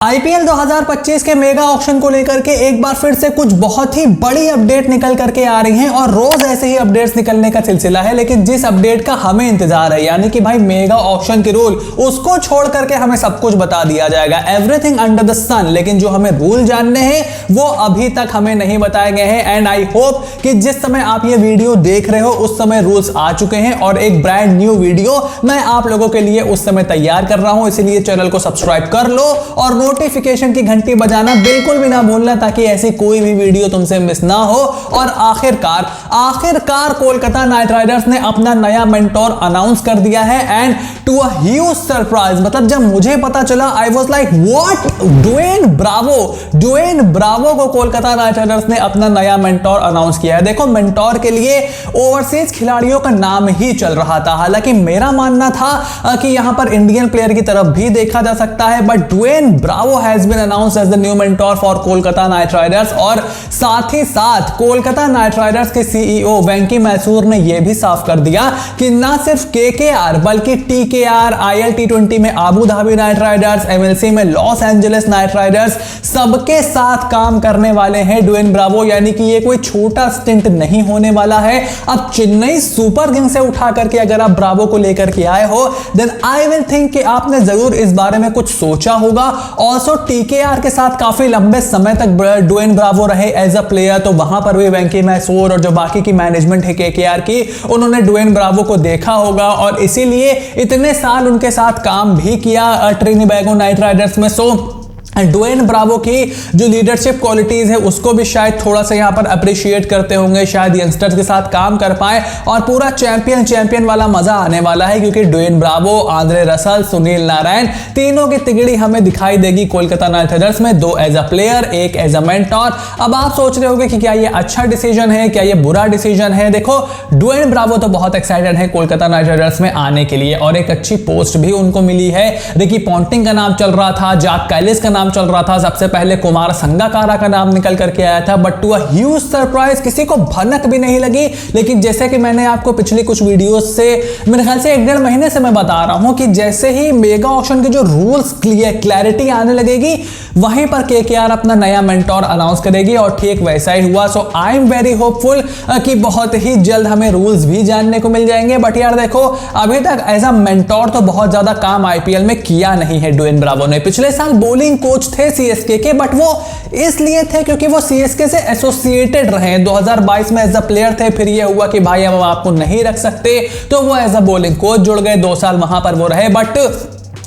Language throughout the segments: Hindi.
आईपीएल 2025 के मेगा ऑक्शन को लेकर के एक बार फिर से कुछ बहुत ही बड़ी अपडेट निकल करके आ रही हैं और रोज ऐसे ही अपडेट्स निकलने का सिलसिला है। लेकिन जिस अपडेट का हमें इंतजार है, यानी कि भाई मेगा ऑक्शन के रूल, उसको छोड़ करके हमें सब कुछ बता दिया जाएगा, एवरीथिंग अंडर द सन। लेकिन जो हमें रूल जानने हैं वो अभी तक हमें नहीं बताए गए हैं। एंड आई होप कि जिस समय आप ये वीडियो देख रहे हो उस समय रूल्स आ चुके हैं और एक ब्रांड न्यू वीडियो मैं आप लोगों के लिए उस समय तैयार कर रहा हूं। इसीलिए चैनल को सब्सक्राइब कर लो और नोटिफिकेशन की घंटी बजाना बिल्कुल भी ना भूलना, ताकि ऐसी कोई भी वीडियो तुमसे मिस ना हो। और आखिरकार कोलकाता नाइट राइडर्स ने अपना नया मेंटोर अनाउंस कर दिया है। And to a huge surprise, मतलब जब मुझे पता चला I was like what, Dwayne Bravo को कोलकाता नाइट राइडर्स ने अपना नया मेंटोर अनाउंस किया है। देखो, मेंटोर के लिए ओवरसीज खिलाड़ियों का नाम ही चल रहा था। हालांकि मेरा मानना था कि यहां पर इंडियन प्लेयर की तरफ भी देखा जा सकता है, but Dwayne Bravo has been announced as the new mentor for Kolkata Knight Riders. और साथ ही साथ कोलकाता नाइट राइडर्स के सीईओ वेंकी मैसूर ने यह भी साफ कर दिया कि ना सिर्फ केकेआर बल्कि टीकेआर, आईएल टी20 में Abu Dhabi Knight Riders, MLC में लॉस एंजलिस नाइट राइडर्स, सबके साथ काम करने वाले हैं ड्वेन ब्रावो। यानी कि ये कोई छोटा स्टिंट नहीं होने वाला है। अब चेन्नई सुपर किंग्स से उठा करके अगर आप ब्रावो को लेकर के आए हो, देन आई विल थिंक कि आपने जरूर इस बारे में कुछ सोचा होगा। ऑल्सो टीकेआर के साथ काफी लंबे समय तक ड्वेन ब्रावो रहे एज अ प्लेयर, तो वहां पर भी वेंकी मैसूर और जो बाकी की मैनेजमेंट है केकेआर की, उन्होंने ड्वेन ब्रावो को देखा होगा और इसीलिए इतने साल उनके साथ काम भी किया ट्रिनिबेगो नाइट राइडर्स में। सो ड्वेन ब्रावो की जो लीडरशिप क्वालिटीज है उसको भी शायद थोड़ा सा यहां पर अप्रिशिएट करते होंगे, शायद यंगस्टर्स के साथ काम कर पाए और पूरा चैंपियन वाला मजा आने वाला है। क्योंकि Dwayne Bravo, Andre Russell, Sunil Narine, तीनों की तिगड़ी हमें दिखाई देगी कोलकाता नाइट राइडर्स में, दो एज अ प्लेयर, एक एज अ मेंटोर। अब आप सोच रहे होंगे कि क्या ये अच्छा डिसीजन है, क्या ये बुरा डिसीजन है। देखो, ड्वेन ब्रावो तो बहुत एक्साइटेड है कोलकाता नाइट राइडर्स में आने के लिए और एक अच्छी पोस्ट भी उनको मिली है। रिकी पॉन्टिंग का नाम चल रहा था, जैक कैलिस का नाम चल रहा था, सबसे पहले कुमार संगकारा का नाम निकल करके आया था, but to a huge surprise किसी को भनक भी नहीं लगी। लेकिन जैसे कि मैंने आपको पिछली कुछ वीडियोस से, मेरे ख्याल से 1-1.5 महीने से मैं बता रहा हूं कि जैसे ही मेगा ऑक्शन के जो रूल्स क्लैरिटी आने लगेगी, वहीं पर केकेआर अपना नया मेंटोर अनाउंस करेगी और ठीक वैसा ही हुआ। सो आई एम वेरी होपफुल कि बहुत ही जल्द हमें रूल्स भी जानने को मिल जाएंगे। बट यार देखो, अभी तक एज अ मेंटोर तो बहुत ज्यादा काम आईपीएल में किया नहीं है ड्वेन ब्रावो ने। पिछले साल बॉलिंग कोच थे सीएसके के, बट वो इसलिए थे क्योंकि वो सीएसके से एसोसिएटेड रहे। 2022 में एज अ प्लेयर थे, फिर ये हुआ कि भाई हम आपको नहीं रख सकते, तो वो एज अ बॉलिंग कोच जुड़ गए, 2 साल वहां पर वो रहे। बट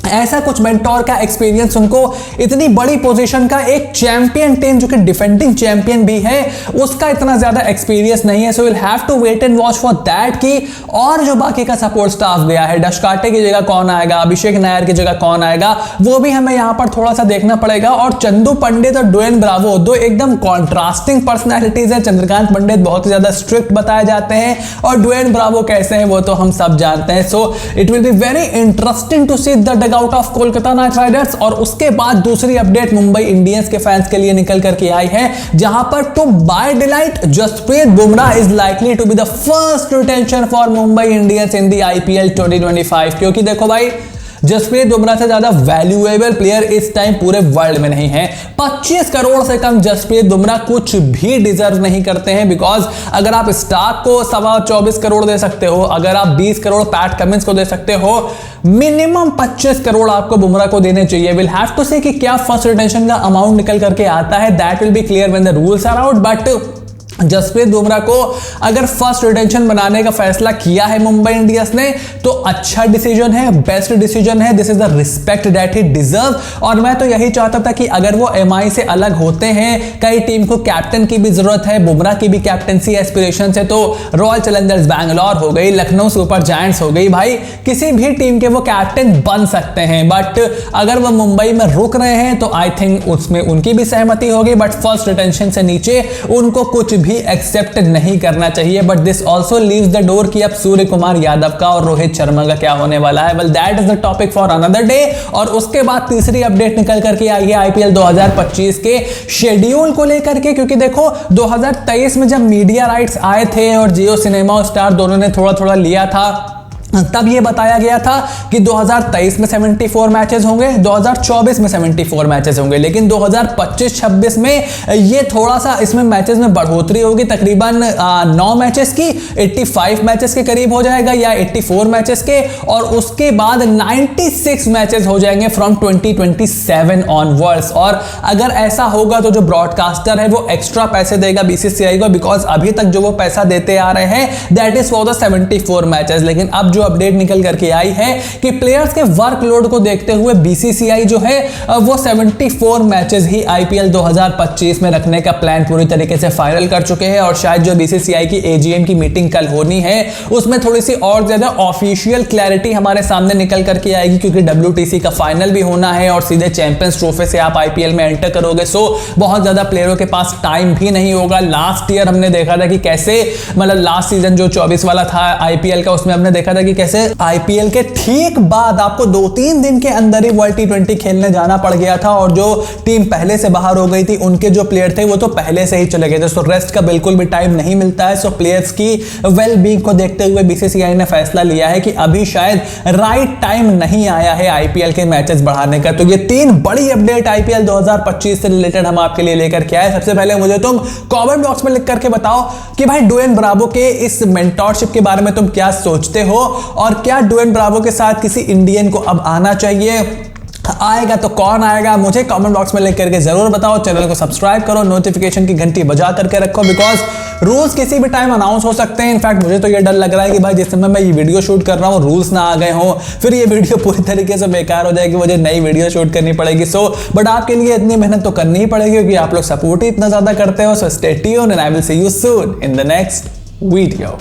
ऐसा कुछ मेंटोर का एक्सपीरियंस उनको, इतनी बड़ी पोजीशन का, एक चैंपियन टीम जो कि डिफेंडिंग चैंपियन भी है, उसका इतना ज्यादा एक्सपीरियंस नहीं है। So will have to wait and watch for that कि और जो बाकी का सपोर्ट स्टाफ गया है, डशकाटे की जगह कौन आएगा, अभिषेक नायर की जगह कौन आएगा, वो भी हमें यहां पर थोड़ा सा देखना पड़ेगा। और चंदू पंडित और ड्वेन ब्रावो दो एकदम कॉन्ट्रास्टिंग पर्सनैलिटीज है। चंद्रकांत पंडित बहुत ज्यादा स्ट्रिक्ट बताए जाते हैं और ड्वेन ब्रावो कैसे हैं वो तो हम सब जानते हैं। So it will be very interesting to see the out of Kolkata Knight Riders. और उसके बाद दूसरी अपडेट मुंबई इंडियंस के फैंस के लिए निकल करके आई है, जहां पर to by delight Jasprit Bumrah is likely to be the first retention for Mumbai Indians in the IPL 2025। क्योंकि देखो भाई, जसप्रीत बुमराह से ज्यादा वैल्यूएबल प्लेयर इस टाइम पूरे वर्ल्ड में नहीं है। 25 करोड़ से कम जसप्रीत बुमराह कुछ भी डिजर्व नहीं करते हैं। बिकॉज अगर आप स्टार्क को 24 करोड़ दे सकते हो, अगर आप 20 करोड़ पैट कमिंस को दे सकते हो, मिनिमम 25 करोड़ आपको बुमराह को देने चाहिए। विल हैव टू से कि क्या फर्स्ट रिटेंशन का अमाउंट निकल करके आता है, that will be clear when the rules are out. But Jasprit Bumrah को अगर फर्स्ट रिटेंशन बनाने का फैसला किया है मुंबई इंडियंस ने, तो अच्छा डिसीजन है, बेस्ट डिसीजन है। This is the respect that he deserve. और मैं तो यही चाहता था कि अगर वो एमआई से अलग होते हैं, कई टीम को कैप्टन की भी जरूरत है, बुमराह की भी कैप्टनसी एस्पिरेशन है, तो रॉयल चैलेंजर्स बैंगलोर हो गई, लखनऊ सुपर जायंट्स हो गई, भाई किसी भी टीम के वो कैप्टन बन सकते हैं। बट अगर वो मुंबई में रुक रहे हैं तो आई थिंक उसमें उनकी भी सहमति होगी। बट फर्स्ट रिटेंशन से नीचे उनको कुछ भी एक्सेप्ट नहीं करना चाहिए। But this also leaves the door कि अब सूर्य कुमार यादव का और रोहित शर्मा का क्या होने वाला है। Well that is the topic for another day. और उसके बाद तीसरी अपडेट निकल करके आई है आईपीएल 2025 के शेड्यूल को लेकर के। क्योंकि देखो, 2023 में जब मीडिया राइट्स आए थे और जियो सिनेमा और स्टार दोनों ने थोड़ा थोड़ा लिया था, तब ये बताया गया था कि 2023 में 74 मैचेस होंगे, 2024 में 74 मैचेस होंगे, लेकिन 2025-26 में ये थोड़ा सा इसमें मैचेस में बढ़ोतरी होगी, तकरीबन 9 मैचेस की 85 मैचेस के करीब हो जाएगा या 84 मैचेस के, और उसके बाद 96 मैचेस हो जाएंगे फ्रॉम 2027 ऑनवर्ड्स। और अगर ऐसा होगा तो जो ब्रॉडकास्टर है वो एक्स्ट्रा पैसे देगा बीसीसीआई को, बिकॉज अभी तक जो वो पैसा देते आ रहे हैं that is for the 74 matches. लेकिन अब जो अपडेट निकल करके आई है कि प्लेयर्स के वर्कलोड को देखते हुए बीसीसीआई जो है वो 74 मैचेस ही आईपीएल 2025 में रखने का प्लान पूरी तरीके से फाइनल कर चुके हैं। और शायद जो बीसीसीआई की एजीएम की मीटिंग कल होनी है उसमें थोड़ी सी और ज्यादा ऑफिशियल क्लैरिटी हमारे सामने निकल करके आएगी, क्योंकि डब्ल्यूटीसी का फाइनल भी होना है और सीधे चैंपियंस ट्रॉफी से आप आईपीएल में एंटर करोगे। सो बहुत ज्यादा प्लेयरों के पास टाइम भी नहीं होगा। लास्ट ईयर हमने देखा था कि कैसे, मतलब लास्ट सीजन जो 24 वाला था आईपीएल का, उसमें हमने देखा था कि कैसे आईपीएल के ठीक बाद आपको 2-3 दिन के अंदर ही वर्ल्ड टी20 खेलने जाना पड़ गया था, और जो टीम पहले से बाहर हो गई थी उनके जो प्लेयर थे वो तो पहले से ही चले गए थे। सो रेस्ट का बिल्कुल भी टाइम नहीं मिलता है। सो प्लेयर्स की वेल बीइंग को देखते हुए बीसीसीआई ने फैसला लिया है कि अभी शायद राइट टाइम नहीं आया है आईपीएल के मैचेस बढ़ाने का। तो ये 3 बड़ी अपडेट आईपीएल 2025 से रिलेटेड हम आपके लिए लेकर के आए। सबसे पहले मुझे तुम कमेंट बॉक्स में लिख करके बताओ कि भाई ड्वेन ब्रावो के इस मेंटरशिप के बारे में तुम क्या सोचते हो, और क्या ड्वेन ब्रावो के साथ किसी इंडियन को अब आना चाहिए, आएगा तो कौन आएगा, मुझे कमेंट बॉक्स में लिख करके जरूर बताओ। चैनल को सब्सक्राइब करो, नोटिफिकेशन की घंटी बजा करके रखो, बिकॉज रूल्स किसी भी टाइम अनाउंस हो सकते हैं। इनफैक्ट मुझे तो ये डर लग रहा है कि भाई जिस समय मैं ये वीडियो शूट कर रहा हूँ रूल्स ना आ गए हों, फिर ये वीडियो पूरी तरीके से बेकार हो जाएगी, मुझे नई वीडियो शूट करनी पड़ेगी। सो बट आपके लिए इतनी मेहनत तो करनी ही पड़ेगी क्योंकि आप लोग सपोर्ट ही इतना ज्यादा करते हो। So stay tuned and I will see you soon in the next video.